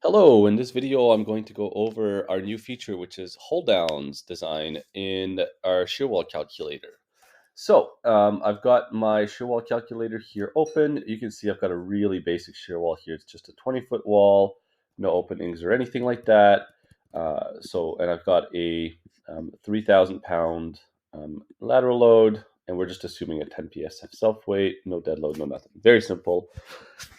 Hello, in this video I'm going to go over our new feature, which is Holdowns design in our shear wall calculator. So I've got my shear wall calculator here open. You can see I've got a really basic shear wall here. It's just a 20-foot wall, no openings or anything like that. And I've got a 3,000 pound lateral load, and we're just assuming a 10 psf self weight, no dead load, no nothing. Very simple.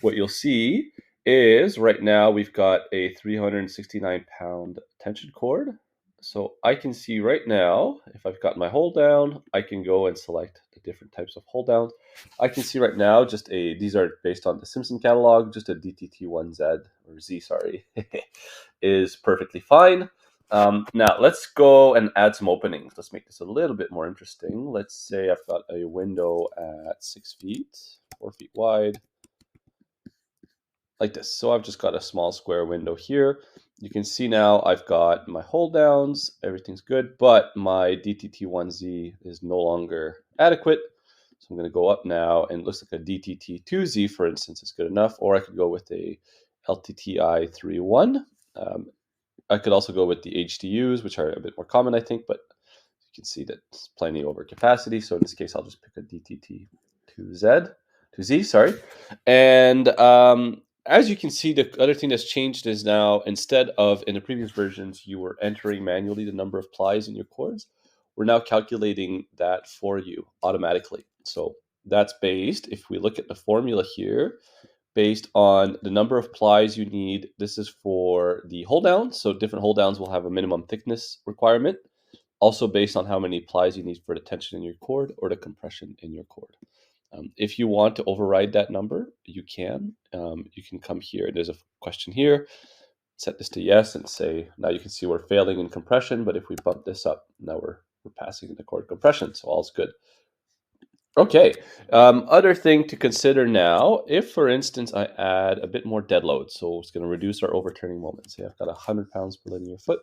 What you'll see is right now we've got a 369 pound tension cord. So I can see right now, if I've got my hold down, I can go and select the different types of hold downs. I can see right now these are based on the Simpson catalog, just a DTT1Z or Z, sorry, is perfectly fine. Now let's go and add some openings. Let's make this a little bit more interesting. Let's say I've got a window at 6 feet, 4 feet wide, like this. So I've just got a small square window here. You can see now I've got my hold downs, everything's good, but my DTT1Z is no longer adequate. So I'm going to go up now, and it looks like a DTT2Z, for instance, is good enough, or I could go with a LTTI31. I could also go with the HDUs, which are a bit more common, I think, but you can see that it's plenty over capacity. So in this case, I'll just pick a DTT2Z, sorry. And as you can see, the other thing that's changed is now, instead of in the previous versions, you were entering manually the number of plies in your chords, we're now calculating that for you automatically. So that's based, if we look at the formula here, based on the number of plies you need. This is for the hold down. So different hold downs will have a minimum thickness requirement. Also based on how many plies you need for the tension in your cord or the compression in your cord. If you want to override that number, you can. You can come here. There's a question here. Set this to yes and say, now you can see we're failing in compression, but if we bump this up, now we're passing in the cord compression, so all's good. Okay, other thing to consider now, if for instance I add a bit more dead load, so it's going to reduce our overturning moment. Say I've got 100 pounds per linear foot.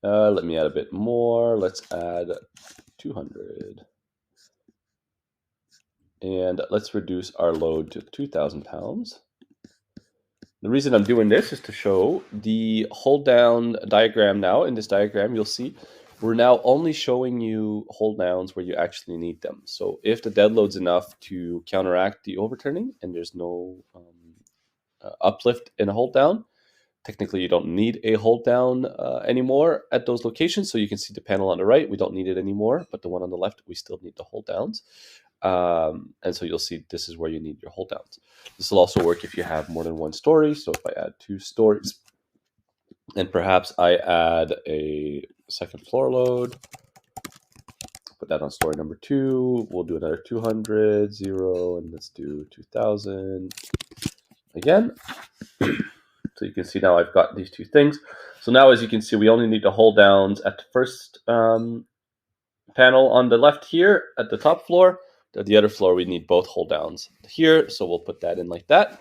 Let me add a bit more. Let's add 200. And let's reduce our load to 2,000 pounds. The reason I'm doing this is to show the hold down diagram now. In this diagram, you'll see we're now only showing you hold downs where you actually need them. So if the dead load's enough to counteract the overturning and there's no uplift in a hold down, technically you don't need a hold down anymore at those locations. So you can see the panel on the right, we don't need it anymore, but the one on the left, we still need the hold downs. And so you'll see this is where you need your hold downs. This will also work if you have more than one story. So if I add 2 stories and perhaps I add a second floor load, put that on story number 2, we'll do another 200, 0, and let's do 2000 again. So you can see now I've got these 2 things. So now, as you can see, we only need the hold downs at the first panel on the left here at the top floor. At the other floor, we need both hold downs here. So we'll put that in like that.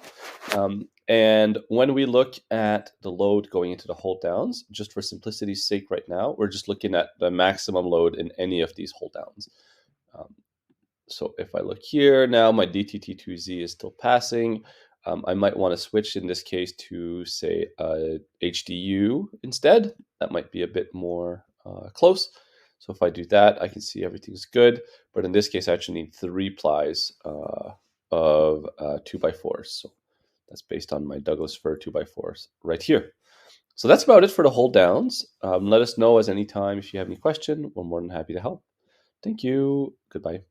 And when we look at the load going into the hold downs, just for simplicity's sake right now, we're just looking at the maximum load in any of these hold downs. So if I look here now, my DTT2Z is still passing. I might want to switch in this case to, say, HDU instead. That might be a bit more close. So if I do that, I can see everything's good. But in this case, I actually need 3 plies of 2x4s. So that's based on my Douglas fir 2x4s right here. So that's about it for the hold downs. Let us know as any time if you have any question. We're more than happy to help. Thank you. Goodbye.